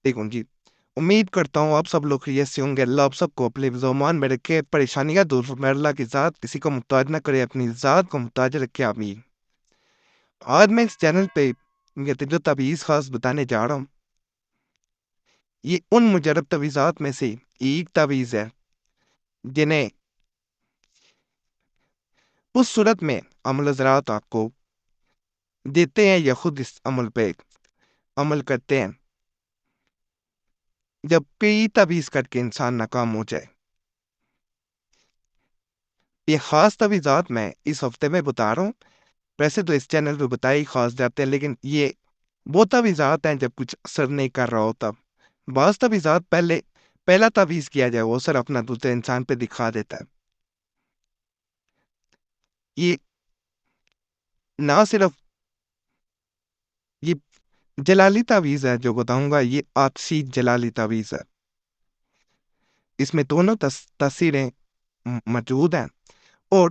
دیکھوں جی، امید کرتا ہوں آپ سب لوگ خیریت سے ہوں گے۔ اللہ آپ سب کو اپنے زمان میں رکھے، پریشانیاں دور فرمائے اللہ کی ذات، کسی کو محتاج نہ کرے، اپنی ذات کو محتاج رکھے، آمین۔ آج میں اس چینل پہ یہ جو تعویذ خاص بتانے جا رہا ہوں، یہ ان مجرب تعویذات میں سے ایک تعویذ ہے جنہیں اس صورت میں عمل حضرات آپ کو دیتے ہیں یا خود اس عمل پہ عمل کرتے ہیں جب کئی تعویذ کر کے انسان ناکام ہو جائے۔ یہ خاص تعویذات میں اس ہفتے میں بتا رہا ہوں، ویسے تو اس چینل پہ بتائی ہی خاص جاتے ہیں، لیکن یہ وہ تعویذات ہیں جب کچھ اثر نہیں کر رہا ہوتا۔ بعض تعویذات پہلا تعویذ کیا جائے وہ اثر اپنا دوسرے انسان پہ دکھا دیتا ہے۔ یہ نہ صرف یہ جلالی تعویذ ہے جو بتاؤں گا، یہ آپسی جلالی تعویذ ہے۔ اس میں دونوں تاثیریں موجود ہیں، اور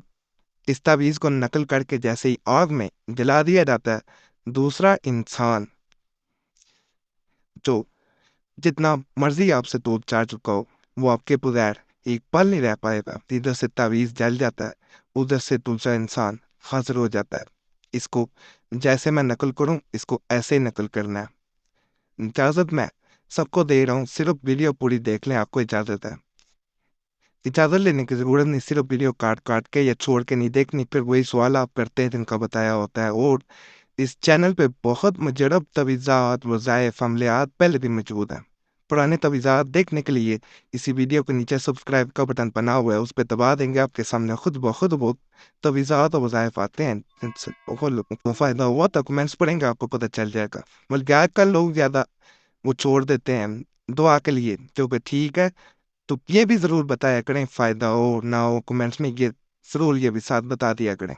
اس تعویذ کو نقل کر کے جیسے ہی آگ میں جلا دیا جاتا ہے، دوسرا انسان جو جتنا مرضی آپ سے دور جا چکا ہو، وہ آپ کے بغیر ایک پل نہیں رہ پائے گا۔ ادھر سے تعویذ جل جاتا ہے، ادھر سے دوسرا انسان حاضر ہو جاتا ہے۔ اس کو جیسے میں نقل کروں، اس کو ایسے ہی نقل کرنا ہے۔ اجازت میں سب کو دے رہا ہوں، صرف ویڈیو پوری دیکھ لیں، آپ کو اجازت ہے۔ اجازت لینے کی ضرورت نہیں، صرف ویڈیو کاٹ کے یا چھوڑ کے نہیں دیکھنی، پھر وہی سوال آپ کرتے ہیں جن کا بتایا ہوتا ہے۔ اور اس چینل پہ بہت مجرب تعویذات، وظائف، عملیات پہلے بھی موجود ہیں۔ پرانے تعویذات دیکھنے کے لیے اسی ویڈیو کے نیچے سبسکرائب کا بٹن بنا ہوا ہے، اس پہ دبا دیں گے، آپ کے سامنے خود بخود وہ تعویذات اور وظائف آتے ہیں۔ ان سے بہت لوگوں کو فائدہ ہوا تو کمنٹس پڑھیں گے، آپ کو پتہ چل جائے گا۔ بلکہ آج کل لوگ زیادہ وہ چھوڑ دیتے ہیں دعا کے لیے، جو کہ ٹھیک ہے، تو یہ بھی ضرور بتایا کریں، فائدہ ہو نہ ہو کمنٹس میں یہ ضرور یہ بھی ساتھ بتا دیا کریں۔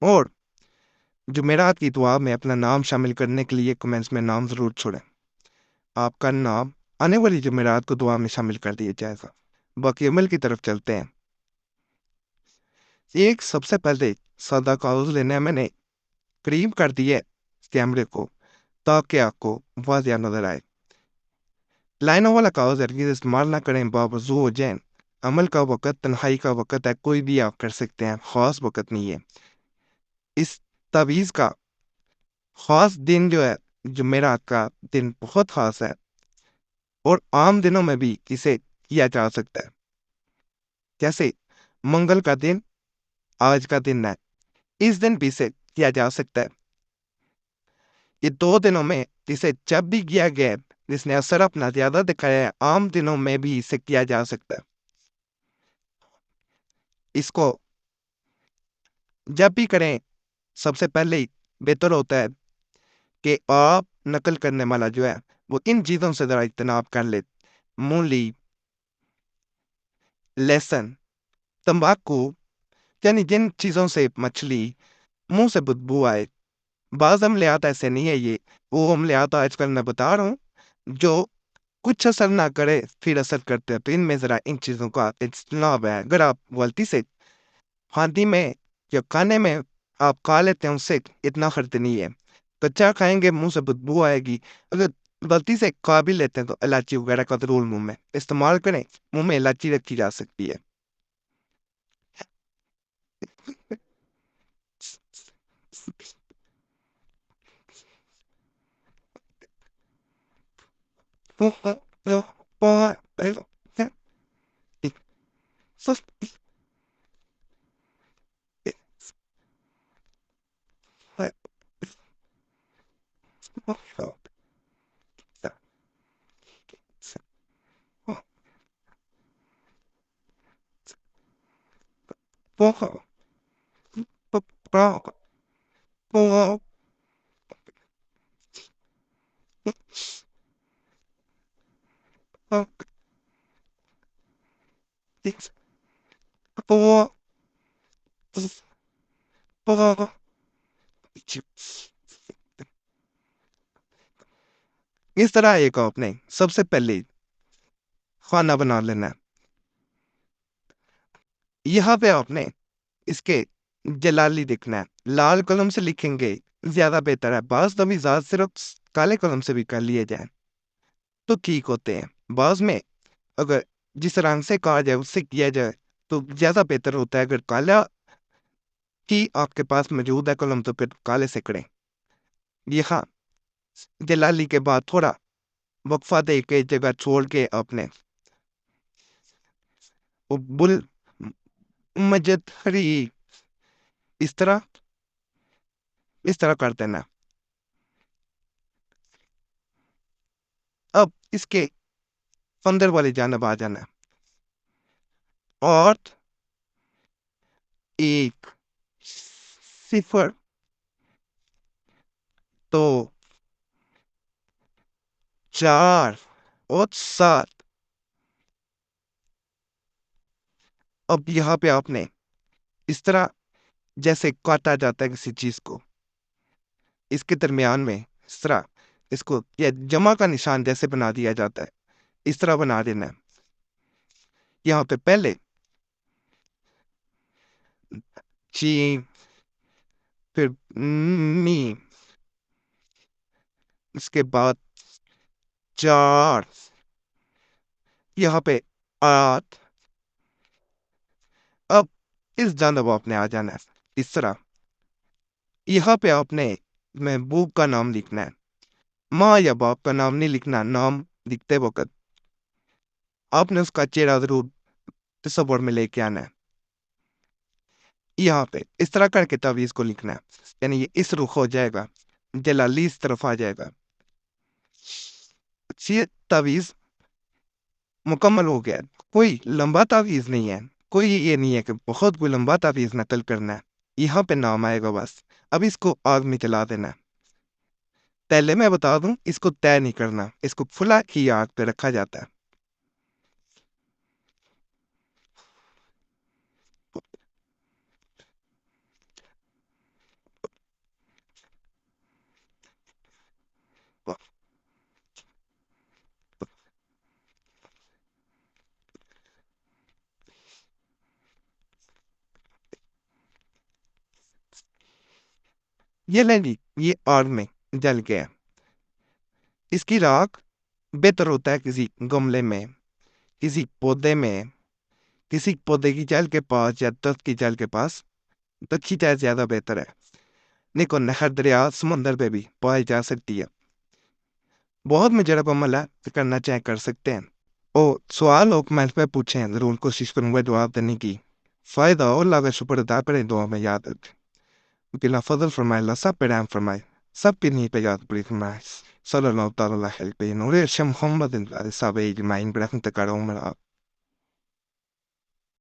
اور جمعرات کی دعا میں اپنا نام شامل کرنے کے لیے کمنٹس میں نام ضرور چھوڑیں، آپ کا نام آنے والی جمعرات کو دعا میں شامل کر دیا جائے گا۔ باقی عمل کی طرف چلتے ہیں۔ ایک سب سے پہلے سادہ کاغذ لینا ہے، میں نے قریب کر دیا کیمرے کو تاکہ آپ کو واضح نظر آئے۔ لائنوں والا کاغذ ہرگز استعمال نہ کریں، باوضو ہو جائیں۔ عمل کا وقت تنہائی کا وقت ہے، کوئی بھی آپ کر سکتے ہیں، خاص وقت نہیں ہے۔ اس تعویذ کا خاص دن جو ہے جمعرات کا دن بہت خاص ہے، اور عام دنوں میں بھی اسے کیا جا سکتا ہے، جیسے منگل کا دن آج کا دن ہے، اس دن بھی اسے کیا جا سکتا ہے۔ یہ دو دنوں میں اسے جب بھی کیا گیا جس نے اثر اپنا زیادہ دکھایا ہے، عام دنوں میں بھی اسے کیا جا سکتا ہے۔ اس کو جب بھی کریں، سب سے پہلے بہتر ہوتا ہے کہ آپ نقل کرنے والا جو ہے وہ ان چیزوں سے ذرا اجتناب کر لے: مولی، لہسن، تمباکو، یعنی جن چیزوں سے مچھلی منہ سے بدبو آئے۔ بعض عملیات ایسے نہیں ہے، یہ وہ عملیات آج کل میں بتا رہا ہوں جو کچھ اثر نہ کرے پھر اثر کرتے ہیں، تو ان میں ذرا ان چیزوں کا اجتناب ہے۔ اگر آپ غلطی سے ہاندی میں یا کھانے میں آپ کھا لیتے ہیں، اس سے اتنا خرچ نہیں ہے۔ کچا کھائیں گے منہ سے بدبو آئے گی، اگر غلطی سے کھا بھی لیتے ہیں تو الائچی وغیرہ کا ضرور منہ میں استعمال کریں، منہ میں الائچی رکھی جا سکتی ہے۔ اس طرح ایک آپ نے سب سے پہلے کھانا بنا لینا ہے۔ یہاں پہ آپ نے اس کے جلالی لکھنا ہے، لال قلم سے لکھیں گے زیادہ بہتر ہے، بعض تعویذات صرف کالے قلم سے بھی کر لیے جائیں۔ تو ٹھیک ہوتے ہیں۔ بعض میں اگر جس رنگ سے کہا جائے اس سے کیا جائے تو زیادہ بہتر ہوتا ہے۔ اگر کالا ہی آپ کے پاس موجود ہے قلم تو پھر کالے سے کریں۔ یہ ہاں، جلالی کے بعد تھوڑا وقفہ دے کے جگہ چھوڑ کے اپنے بل مجد ہری اس طرح کر دینا۔ اب اس کے اندر والی جانب آ جانا اور ایک صفر تو 4 اور 7۔ اب یہاں پہ آپ نے اس طرح جیسے کاٹا جاتا ہے کسی چیز کو، اس کے درمیان میں اس طرح اس کو یا جمع کا نشان جیسے بنا دیا جاتا ہے اس طرح بنا دینا ہے۔ یہاں پہ پہلے چین، پھر میم، اس کے بعد 4، یہاں پہ 8۔ اب اس جانب آپ نے آ جانا ہے اس طرح۔ یہاں پہ آپ نے محبوب کا نام لکھنا ہے، ماں یا باپ کا نام نہیں لکھنا۔ نام لکھتے وقت آپ نے اس کا چہرہ ضرور تصور میں لے کے آنا ہے۔ یہاں پہ اس طرح کر کے تعویذ کو لکھنا ہے، یعنی یہ اس رخ ہو جائے گا، جلالی اس طرف آ جائے گا۔ یہ تعویذ مکمل ہو گیا۔ کوئی لمبا تعویذ نہیں ہے، کوئی یہ نہیں ہے کہ بہت کوئی لمبا تعویذ نقل کرنا ہے۔ یہاں پہ نام آئے گا بس۔ اب اس کو آگ میں جلا دینا ہے۔ پہلے میں بتا دوں اس کو طے نہیں کرنا، اس کو کھلا کی آگ پہ رکھا جاتا ہے۔ یہ لیں جی، یہ آگ میں جل گیا۔ اس کی راکھ بہتر ہوتا ہے کسی گملے میں، کسی پودے میں، کسی پودے کی جل کے پاس یا درخت کی جل کے پاس رکھی جائے، زیادہ بہتر ہے۔ نہیں کو نہر، دریا، سمندر پہ بھی پائی جا سکتی ہے۔ بہت مجرب عمل ہے، کرنا چاہے کر سکتے ہیں۔ اور سوال ہو کمنٹ پہ پوچھیں، ضرور کوشش کروں گا جواب دینے کی۔ فائدہ ہو، اللہ کا شکر ادا کریں، دعا میں یاد رکھیں کہ اللہ فضل فرمائے، اللہ سب پہ رحم فرمائے، سب پہ نہیں پہ یاد پڑی فرمائے۔ صلی اللہ تعالیٰ علیہ وسلم، نور ارشم محمد صاحب اجمعین برحمتک یا ارحم الراحمین۔